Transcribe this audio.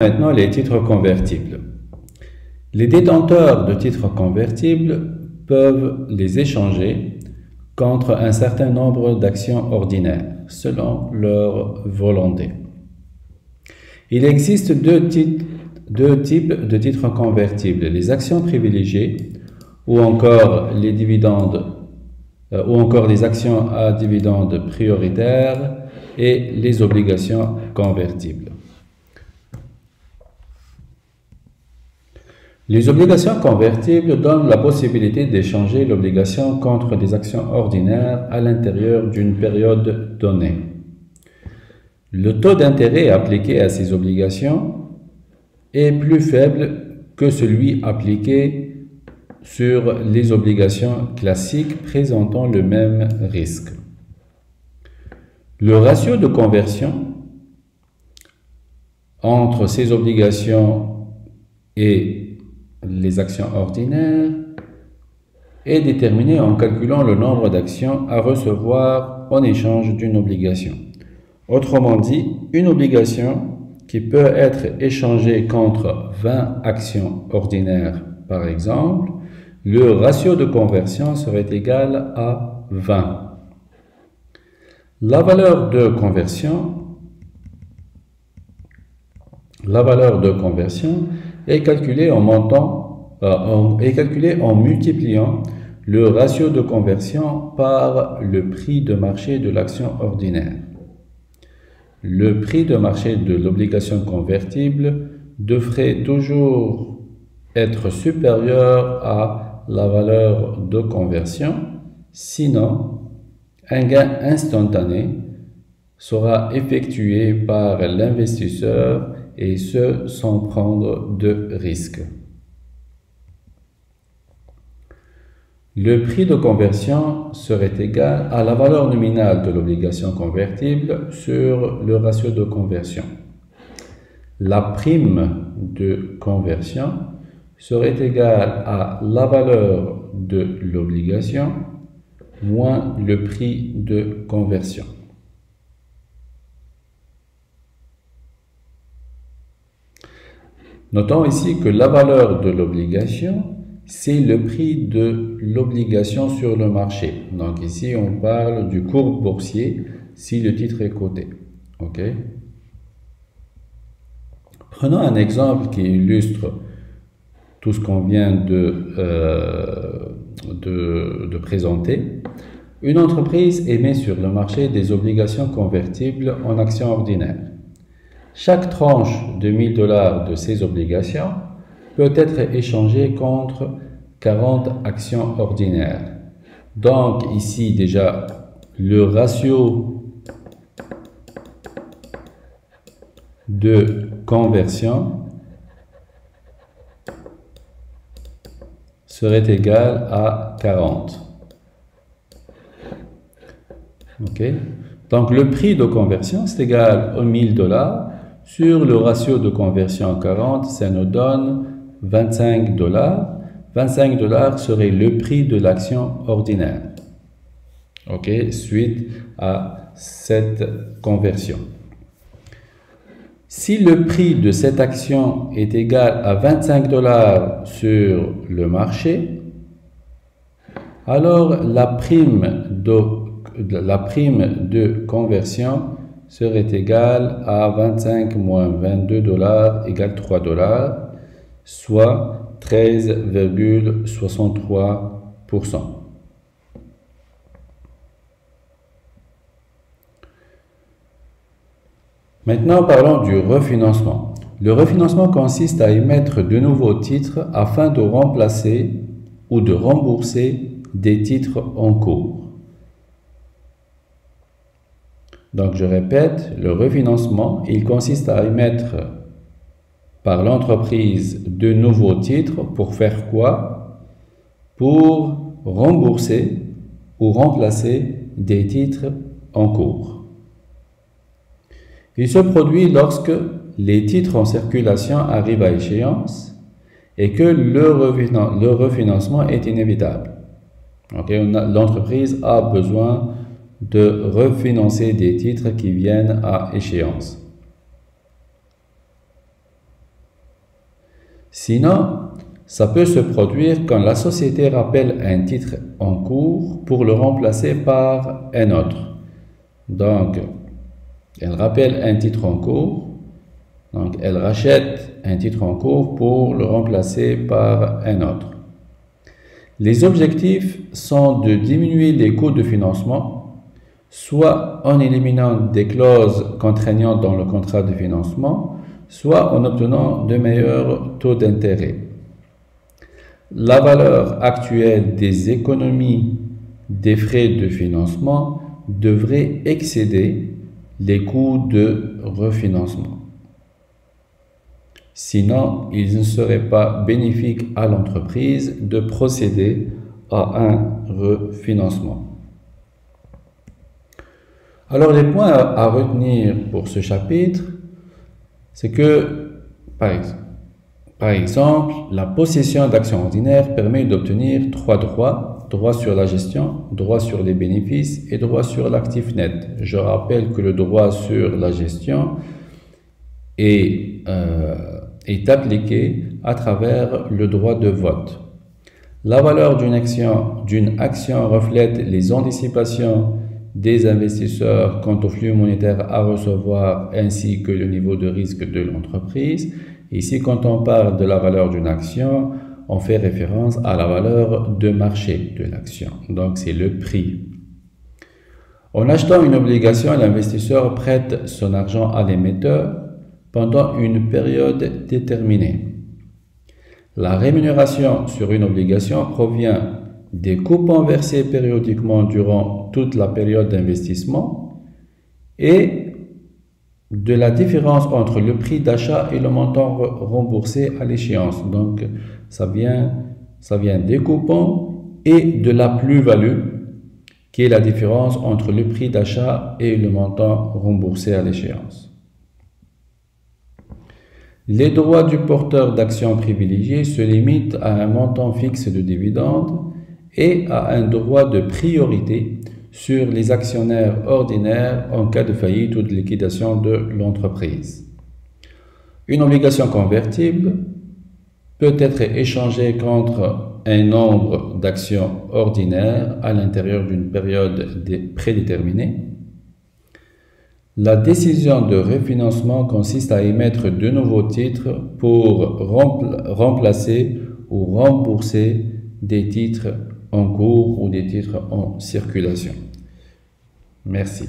Maintenant, les titres convertibles. Les détenteurs de titres convertibles peuvent les échanger contre un certain nombre d'actions ordinaires, selon leur volonté. Il existe deux types de titres convertibles, les actions privilégiées ou encore les dividendes ou encore les actions à dividendes prioritaires et les obligations convertibles. Les obligations convertibles donnent la possibilité d'échanger l'obligation contre des actions ordinaires à l'intérieur d'une période donnée. Le taux d'intérêt appliqué à ces obligations est plus faible que celui appliqué sur les obligations classiques présentant le même risque. Le ratio de conversion entre ces obligations et les actions ordinaires est déterminé en calculant le nombre d'actions à recevoir en échange d'une obligation. Autrement dit, une obligation qui peut être échangée contre 20 actions ordinaires, par exemple, le ratio de conversion serait égal à 20. La valeur de conversion est calculée en multipliant le ratio de conversion par le prix de marché de l'action ordinaire. Le prix de marché de l'obligation convertible devrait toujours être supérieur à la valeur de conversion, sinon un gain instantané sera effectué par l'investisseur et ce sans prendre de risque. Le prix de conversion serait égal à la valeur nominale de l'obligation convertible sur le ratio de conversion. La prime de conversion serait égale à la valeur de l'obligation moins le prix de conversion. Notons ici que la valeur de l'obligation, c'est le prix de l'obligation sur le marché. Donc ici, on parle du cours boursier si le titre est coté. OK? Prenons un exemple qui illustre tout ce qu'on vient de présenter. Une entreprise émet sur le marché des obligations convertibles en actions ordinaires. Chaque tranche de 1000 $ de ces obligations peut être échangée contre 40 actions ordinaires. Donc ici déjà le ratio de conversion serait égal à 40. OK? Donc le prix de conversion c'est égal aux 1000 $ sur le ratio de conversion 40, ça nous donne 25 $. 25 $ serait le prix de l'action ordinaire. OK, suite à cette conversion. Si le prix de cette action est égal à 25 $ sur le marché, alors la prime de conversion serait égale à 25 moins 22 $ égale 3 $, soit 13,63%. Maintenant, parlons du refinancement. Le refinancement consiste à émettre de nouveaux titres afin de remplacer ou de rembourser des titres en cours. Donc, je répète, le refinancement, il consiste à émettre par l'entreprise de nouveaux titres pour faire quoi? Pour rembourser ou remplacer des titres en cours. Il se produit lorsque les titres en circulation arrivent à échéance et que le refinancement est inévitable. Okay? L'entreprise a besoin de refinancer des titres qui viennent à échéance. Sinon, ça peut se produire quand la société rappelle un titre en cours pour le remplacer par un autre. Donc, elle rappelle un titre en cours, donc elle rachète un titre en cours pour le remplacer par un autre. Les objectifs sont de diminuer les coûts de financement, soit en éliminant des clauses contraignantes dans le contrat de financement, soit en obtenant de meilleurs taux d'intérêt. La valeur actuelle des économies des frais de financement devrait excéder les coûts de refinancement. Sinon, il ne serait pas bénéfique à l'entreprise de procéder à un refinancement. Alors, les points à retenir pour ce chapitre, c'est que, par exemple, la possession d'actions ordinaires permet d'obtenir 3 droits: droit sur la gestion, droit sur les bénéfices et droit sur l'actif net. Je rappelle que le droit sur la gestion est appliqué à travers le droit de vote. La valeur d'une action reflète les anticipations des investisseurs quant au flux monétaire à recevoir ainsi que le niveau de risque de l'entreprise. Ici, quand on parle de la valeur d'une action, on fait référence à la valeur de marché de l'action. Donc, c'est le prix. En achetant une obligation, l'investisseur prête son argent à l'émetteur pendant une période déterminée. La rémunération sur une obligation provient des coupons versés périodiquement durant toute la période d'investissement et de la différence entre le prix d'achat et le montant remboursé à l'échéance. Donc, ça vient des coupons et de la plus-value, qui est la différence entre le prix d'achat et le montant remboursé à l'échéance. Les droits du porteur d'actions privilégiées se limitent à un montant fixe de dividendes et à un droit de priorité sur les actionnaires ordinaires en cas de faillite ou de liquidation de l'entreprise. Une obligation convertible peut être échangée contre un nombre d'actions ordinaires à l'intérieur d'une période prédéterminée. La décision de refinancement consiste à émettre de nouveaux titres pour remplacer ou rembourser des titres en cours ou des titres en circulation. Merci.